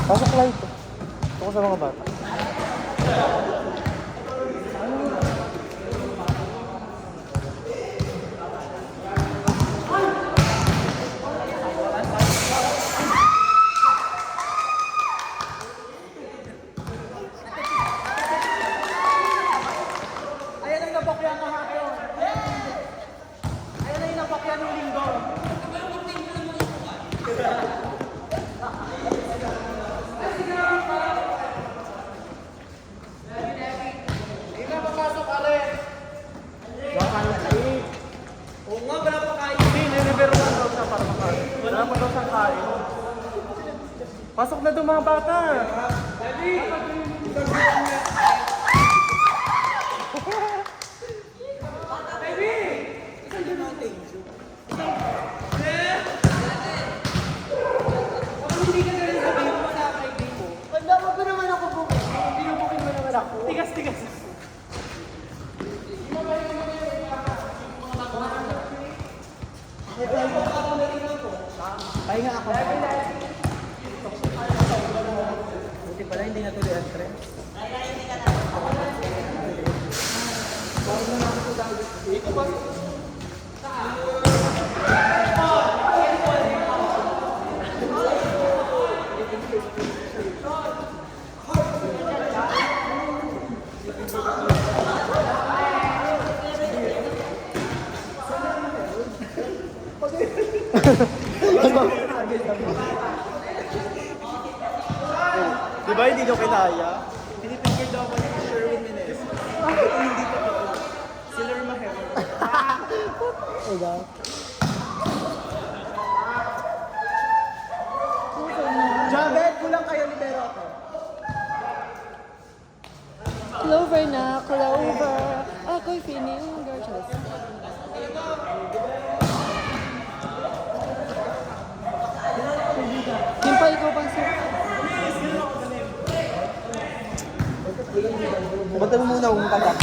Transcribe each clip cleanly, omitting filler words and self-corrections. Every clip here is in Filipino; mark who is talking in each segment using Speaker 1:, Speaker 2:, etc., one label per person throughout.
Speaker 1: Pasok light. Ito ko sa mga bata.
Speaker 2: Ayan ang napakyan kahapon. Ayan ang napakyan ng linggo. Oo nga, wala pa kain.
Speaker 1: Hindi, niliberuan daw siya para makain. Wala pa daw siyang kain. Pasok na doon mga bata.
Speaker 2: Wala, wag mo naman ako bukin. Binubukin mo naman ako.
Speaker 1: Tigas.
Speaker 2: Pahinga ako. Buti pala hindi natuloy ang trend.
Speaker 1: Di ba hindi nyo kinaya? Pinipicture daw ako ni Sherwin Menez. Hindi pa ito. Si Lerma Heber.
Speaker 2: Diba? Jabet, kulang kayo, libero ako.
Speaker 3: Clover na, clover. Ako'y feeling gorgeous. Dimple ko bang sir?
Speaker 1: Bata mo muna kung tatak.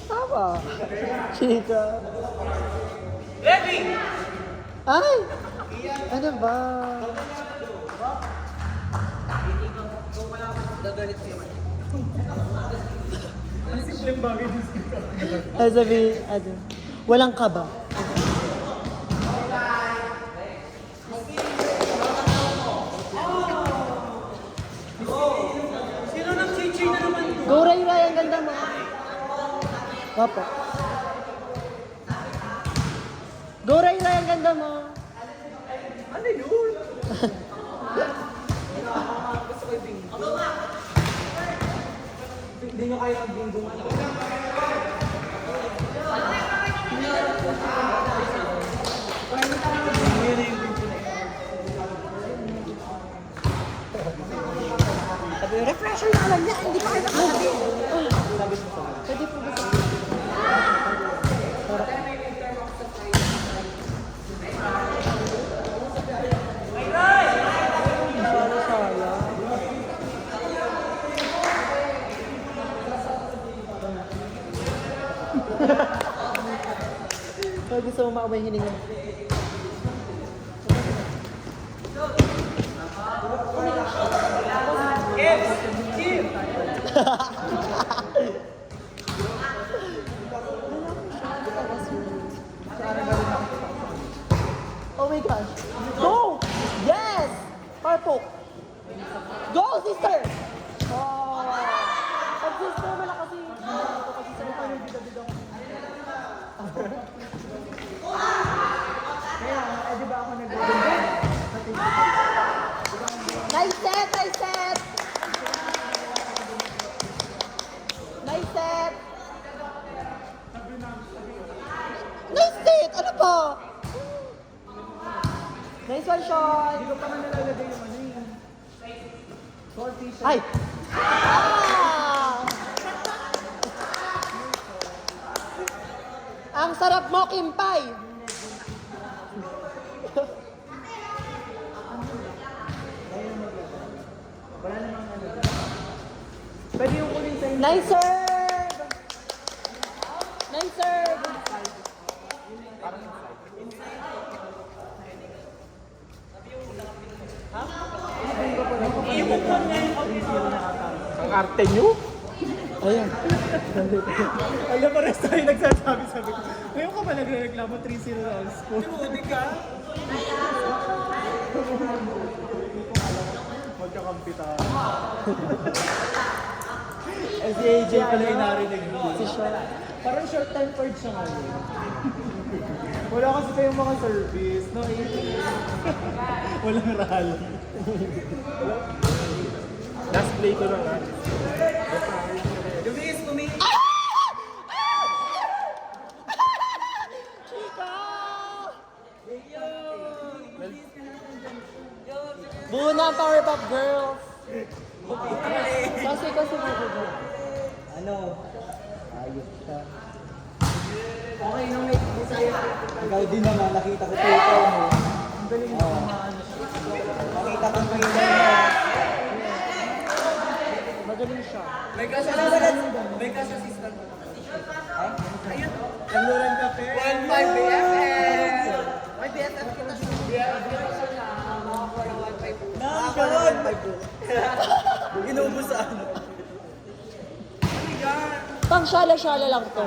Speaker 3: Tama. Chika.
Speaker 2: Ready!
Speaker 3: Ay! Ano ba?
Speaker 1: Simpleng bagay din.
Speaker 3: Sabi, ano? Walang kaba.
Speaker 2: Sino nang chichi na naman?
Speaker 3: Go Ray Ray, ang ganda mo. Wapo. Go Ray Ray, ang ganda mo.
Speaker 2: Ano yun? Hindi nyo kayo mag-bingo.
Speaker 3: Refresher na lang niya, hindi pa kayo nakalabi. Pwede po ba sa... Pag gusto mo maabay hininga mo. shot!
Speaker 1: Hindi ko pa nga nalalagay yung ano yun. Salty siya.
Speaker 3: Ay! Ah! Ang sarap mo, Kimpay!
Speaker 1: Wala namang ano. Pwede yung kunin sa inyo.
Speaker 3: Nice serve! Nice serve!
Speaker 1: Ang arte nyo?
Speaker 3: Ayan.
Speaker 1: Alam pa rin tayo nagsasabi sabi ko. Ngayon ka ba nagre-reklamo 3-0 na ang score? Hindi ka? Magkakampi tayo. Eh si AJ pala yung narinig mo.
Speaker 3: Si Sean.
Speaker 1: Parang short-tempered siya ngayon. Wala kasi kayong mga service, no? Walang rally. Last play ko lang ha. Lumis!
Speaker 3: Chica! Buo na ang Powerpuff Girls! Kasi mo.
Speaker 2: Ano? Ayos siya. Okay, nung may sa'yo. Ikaw din naman, nakita ko ito mo.
Speaker 1: Ang galing mo kumaano siya.
Speaker 2: Nakita ko ito.
Speaker 3: Magaling siya.
Speaker 1: May kas-assistant. Ayun. Kaluran Cafe. 1-5 BFF. May BFF kita siya.
Speaker 2: Nakakaroon!
Speaker 1: Inubos sa ano.
Speaker 3: Pang syala-syala lang to.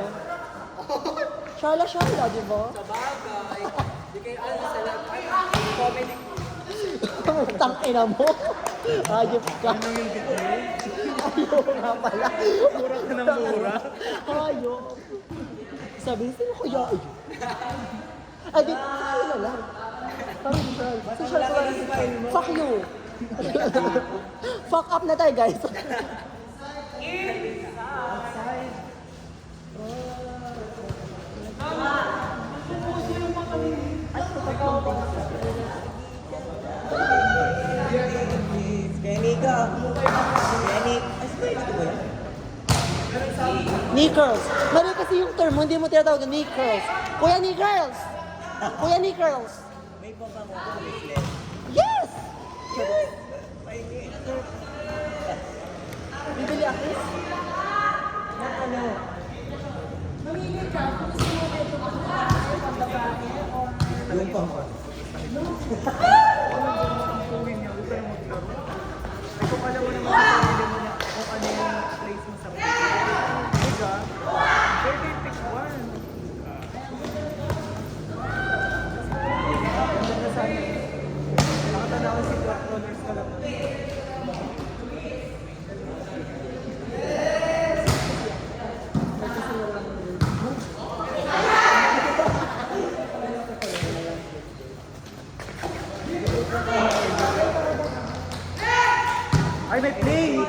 Speaker 3: Syala-syala, di ba?
Speaker 2: Sa bagay. Di kayo ano sa lahat. Comedy.
Speaker 3: Tangina mo. Ayop ka. Ayaw nga pala.
Speaker 1: Mura ka ng mura.
Speaker 3: Ayaw. Sabi niya, sino kaya ayun? Ay, di, sabi na lang. Parang social. Social ko lang. Fuck you. Fuck up na tayo, guys.
Speaker 2: Kenny ka. Kenny. Ay, stage ko ba yan?
Speaker 3: Knee-curls. Mali kasi yung term mo, hindi mo tinatawag na knee-curls. Kuya knee-curls! Kuya knee-curls!
Speaker 2: May pabango ko sa Miss
Speaker 3: Yes!
Speaker 2: Yes! Pahingi.
Speaker 3: Bibili ako.
Speaker 2: Na ano? Yung pang
Speaker 1: Kung alam mo naman sa sarili mo na kung ano yung place mo sa buhay. Diba? Pwede pick one. Ganda sana. Nakatanaw si Black Rollers ka lang. Ay, may play!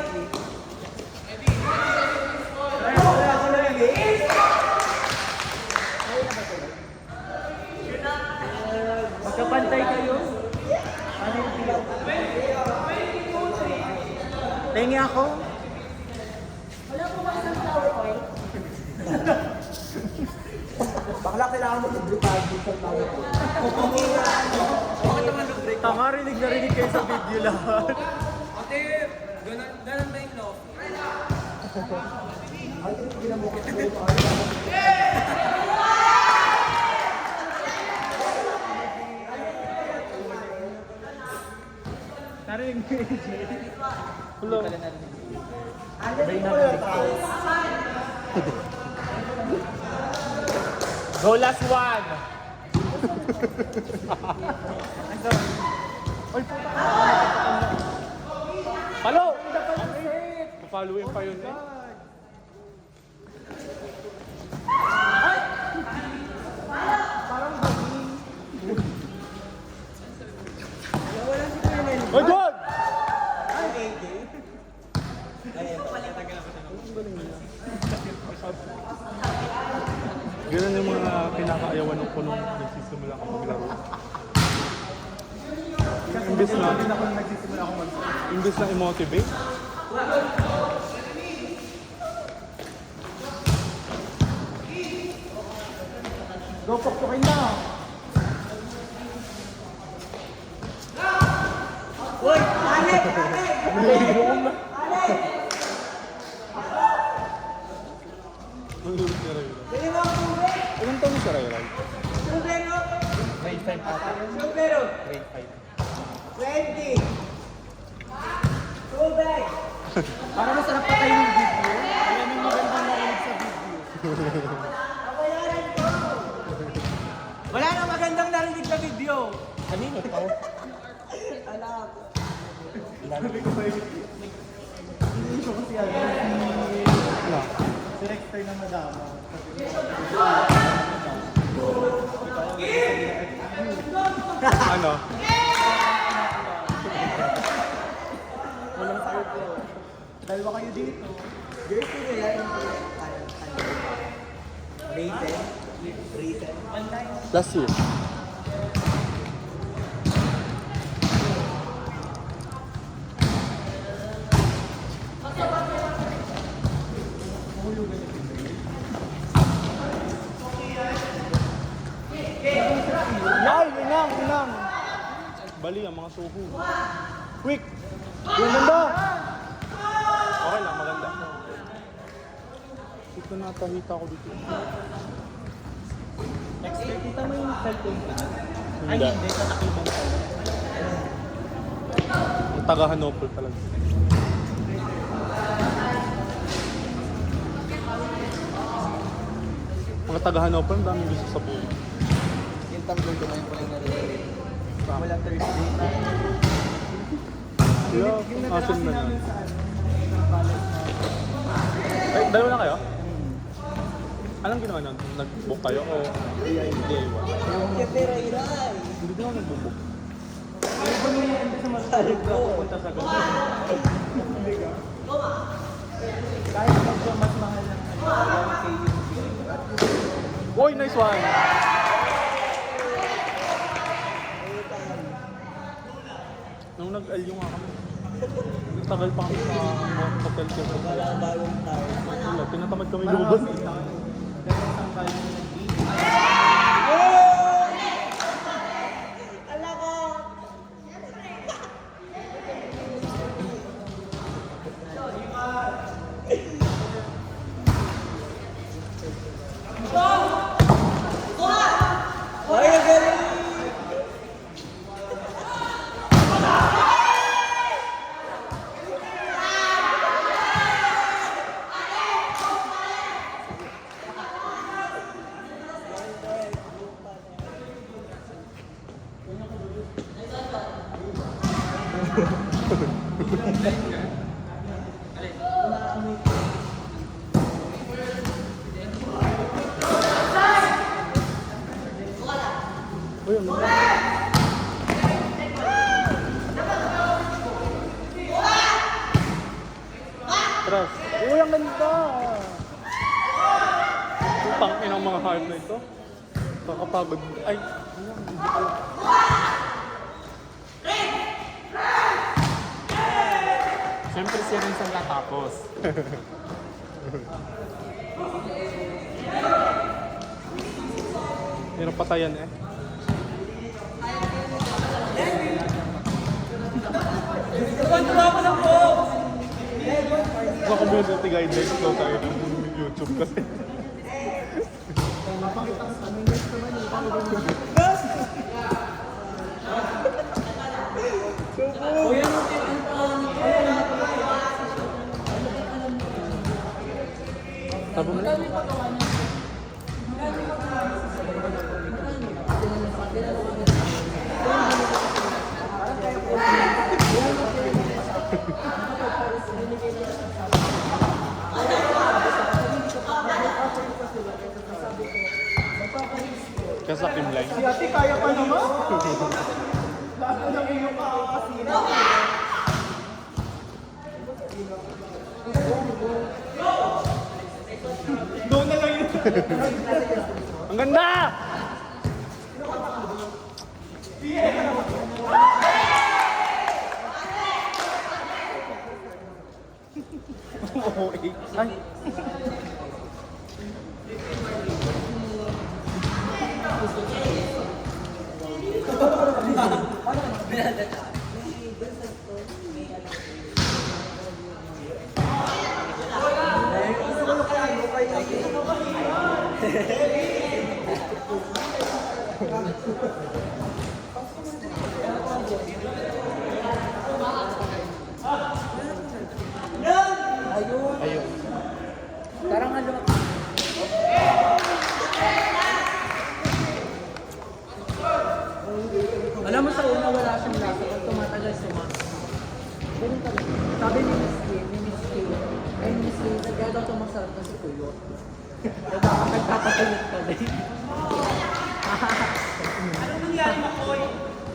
Speaker 1: Magkapantay kayo? Ano yung pilaw? Tengi ako?
Speaker 3: Wala po ba isang flower oil?
Speaker 2: bakla kailangan mo mag-brutag sa tao.
Speaker 1: Tama, rinig na rinig kayo sa video lahat.
Speaker 2: Ate, ganun ba yung love?
Speaker 1: Narinig mo yung AJ? Hello. Go last one! Ay, puta ka! Palo! Papaluin pa yun eh. Oh, God!
Speaker 4: Ganun yung mga pinakaayawan ng punong nagsisimula kang maglaro. Imbis na,
Speaker 1: Hindi na ako nagsisimula akong mag-
Speaker 4: imbis na i-motivate.
Speaker 1: Go, pokpokin na.
Speaker 2: Uy! Alek! Alek! Dali mo ang tubig!
Speaker 4: Ilan taon na si Ray-Ray?
Speaker 2: Tubig, no?
Speaker 1: Grade 5 ata.
Speaker 2: Tubig, no?
Speaker 1: Grade 5.
Speaker 2: 20! Tubig!
Speaker 1: Para masarap pa tayo ng video. Ayan yung magandang narinig sa video.
Speaker 2: Kabayaran ko! Wala nang magandang narinig sa video!
Speaker 3: Kanino to?
Speaker 2: Anak!
Speaker 1: Sabi ko ba yun? Hindi ko kasi ano, si Rexter na madama.
Speaker 4: Ano?
Speaker 1: Walang sakit ko. Dalawa kayo dito.
Speaker 2: Girls ko nila yung rated. Rated.
Speaker 4: Last year.
Speaker 1: Ay, inang, inang.
Speaker 4: Bali ang mga suho.
Speaker 1: Quick! Yung ganda!
Speaker 4: Okay lang, maganda. Ito natahita ko dito.
Speaker 1: Dexter, kita mo yung cellphone ko? Ay,
Speaker 4: Hindi.
Speaker 1: hindi. Katakibang ko.
Speaker 4: Ang taga-Hanopol talaga. Mga taga-Hanopol, ang daming gusto sa buhay.
Speaker 2: Yung tumbler ko ngayon pala yung narinig.
Speaker 1: Wala Thursday na.
Speaker 4: Yeah, asin na yan. Ay, dalawa na kayo? Anong ginawa nun? Nag-book kayo o DIY?
Speaker 2: Siyempre, Ray-Ray!
Speaker 4: Hindi din ako nag-book.
Speaker 1: Ano ba nung hindi sa masalit ko pupunta sa gabi? Kahit medyo mas mahal ng
Speaker 4: Uy, nice one! Nung nag-alyo nga kami, nagtagal pa kami sa hotel ko.
Speaker 2: Wala ang bagong tao.
Speaker 4: Wala, tinatamad kami lumabas.
Speaker 2: Ala ko! Ay, ang galing!
Speaker 4: Uy, ano? Tras. Uy, ang ganda! Putang inang mga heart na ito. Kakapagod. Ay, ayan, hindi pala.
Speaker 1: Siyempre siya rin siyang natapos.
Speaker 4: Hirap patayan eh.
Speaker 2: Tumapo na po!
Speaker 4: Sa community guidelines daw tayo ng YouTube kasi. Sabi mo na? Kasi sa Kim Line.
Speaker 1: Si ate kaya pa naman. Lahat na ng iyong kakakasira. Doon na lang yun.
Speaker 4: Ang ganda!
Speaker 1: Okay. Ay. Ayun.
Speaker 3: Parang ano, alam mo sa una wala siyang lasa pag tumatagal sumas. Ganun talaga. Sabi ni Miss Kim, ay Miss Kim, kaya daw tumasarap na si Kuyo. Nagpapatulit ka din. Anong nangyari mo, Koy?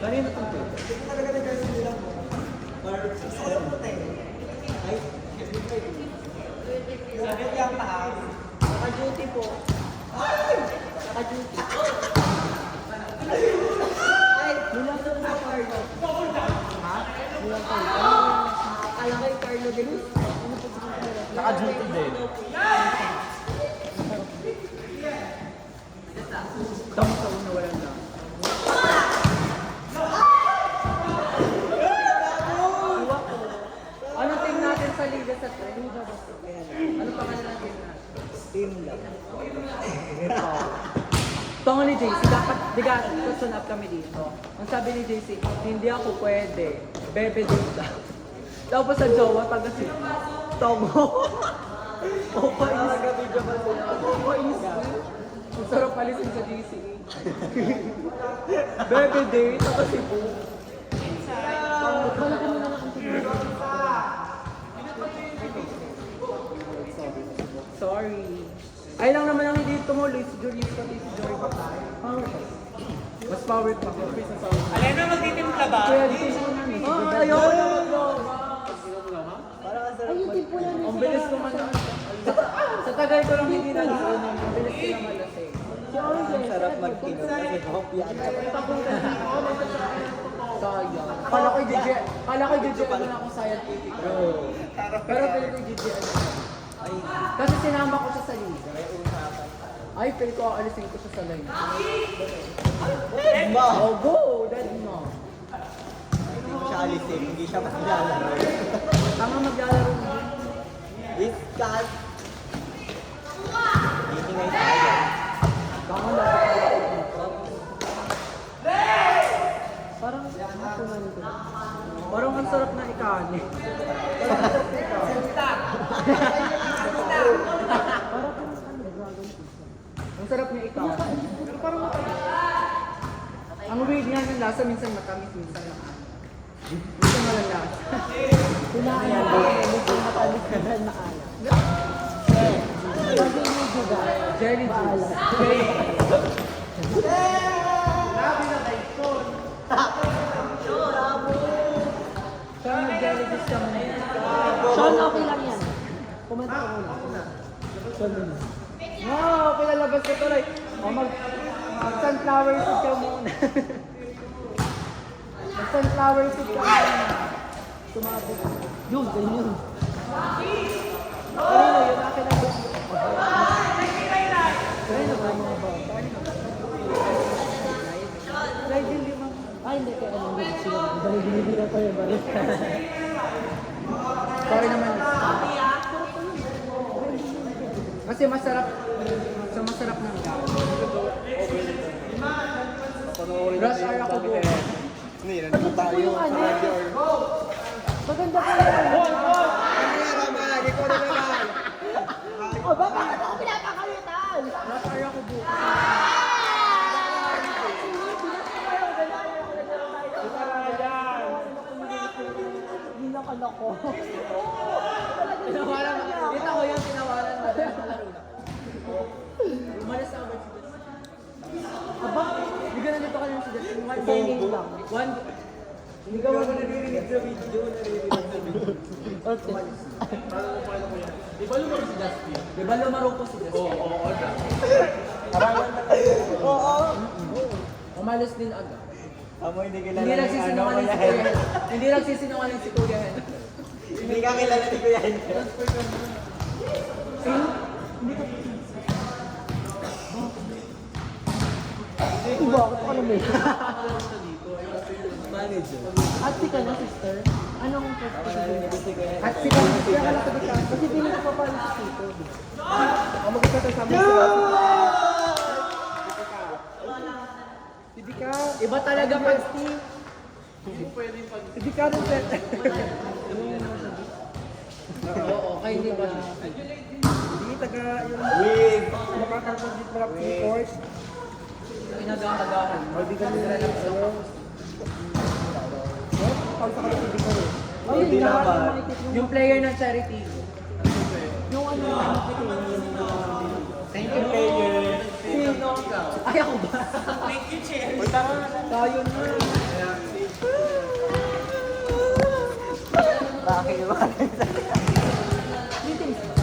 Speaker 3: Kanina itong Kuyo.
Speaker 2: Talaga nag-guys nila. Sarap po tayo. Ay, sabi niya ang taas.
Speaker 3: Naka-duty po. Naka-duty. Ay, nilang daw na Carlo. Ha? Nilang Carlo. Akala ko yung Carlo de Luz. Ano po sa kanila?
Speaker 1: Naka-duty din.
Speaker 3: Tama sa una walang na. Anong team natin sa Liga sa Liga ba? Ano pangalan natin na?
Speaker 2: Team lang.
Speaker 3: Tongo ni JC, dapat, diga, question up kami dito. Ang sabi ni JC, hindi ako pwede, bebe dito. Tapos sa jowa, pag kasi, Tongo. Opa is. Opa is. Ang sarap palisin sa JC. Bebe date, tapos si Po. Wala ka muna ng sorry. Ay lang naman ang hindi tumuloy si Julius pati si Jory pa. Power pa. Mas power pa.
Speaker 2: Alena, magtitimpa ba?
Speaker 3: Kaya dito siya namin. Ayoko na mag-vlog.
Speaker 2: Parang ang sarap.
Speaker 3: Ang bilis ko man naman. Sa tagal ko lang hindi nalisin. Ang bilis ko naman lasing.
Speaker 2: Ang sarap mag-inom kasi hopya.
Speaker 3: Sayang. Kala ko DJ ano na ako scientific. Pero pili ko DJ ano. Kasi sinama ko siya sa liga. Ay, pili ko aalisin ko siya sa line. Oh, go! Dead mo.
Speaker 2: Hindi mo siya alisin, hindi siya maglalaro.
Speaker 3: Tama maglalaro mo.
Speaker 2: Discuss. Hihingay tayo.
Speaker 3: Tama lang. Parang, ako man ito. Parang ang sarap na ikani. Parang ang sarap na ikani. Parang ano, dragon pizza. Ang sarap niya ikani. Pero parang matamis. Ang weird nga ng lasa, minsan matamis, minsan na ano. Minsan walang lasa. Pinaayan ko, minsan matamis, minsan maalat. Pag yung juga, jelly juice. Grabe na kay Sean. Sean, mag-jelly juice ka muna. Sean, okay lang yan. Kumanta ko muna. Sean muna. Wow, pinalabas ko tuloy. Mag-sunflower seed ka muna. Mag-sunflower seed ka muna. Sumabot. Yun, ganyan. Kanino yun? Akin ang gusto. Kanino ba mga ba? Dahil din lima. Ay, hindi kaya anong gusto sila. Dahil binibila ko yung balik. Sorry naman. Kasi masarap. So masarap ng rush hour ako po.
Speaker 1: Hindi, nandito tayo sa radio or...
Speaker 3: Maganda po yun.
Speaker 2: Ikaw na naman.
Speaker 3: O, bakit ako pinapakalitan? Rush hour ako po. Ginakan ako. Tinawaran mo. Dito ko yung tinawaran mo. Umalis na ako. Aba, hindi ka na dito ka lang sa dito. One game lang. Hindi ka wala naririnig sa video. Okay.
Speaker 1: Di ba lumaro si Justin?
Speaker 3: Di ba lumaro ko si Justin?
Speaker 1: Oo.
Speaker 3: Umalis din agad.
Speaker 2: Amo hindi kilala
Speaker 3: Hindi nagsisinungaling si Kuya Hen. Hindi nagsisinungaling si Kuya Hen.
Speaker 2: Hindi ka kilala ni Kuya Henry.
Speaker 3: Bakit ka naman?
Speaker 2: Manager.
Speaker 3: At si ka na, sister? Anong first
Speaker 2: Wala rin nabis ni Kuya Henry.
Speaker 3: At si ka na, sister? Kaya ka na kasi hindi mo papalit dito. Ako magkakasama sila. Hindi ka. Iba talaga pag Steve. Hindi ka rin set. Oo, kayo hindi ba? Hindi, taga yung
Speaker 2: Wait.
Speaker 3: makakapagdit mo lang sa course. Inagahan. O di ka nila lang sa Pag sa kanila hindi ko rin.
Speaker 2: Hindi naman.
Speaker 3: Yung player ng charity. Yung ano yung
Speaker 2: Thank you, player.
Speaker 3: Sino? Ay, ako ba? Thank you, Cherry. Tayo na.
Speaker 2: Bakit ba?
Speaker 3: Meetings ba?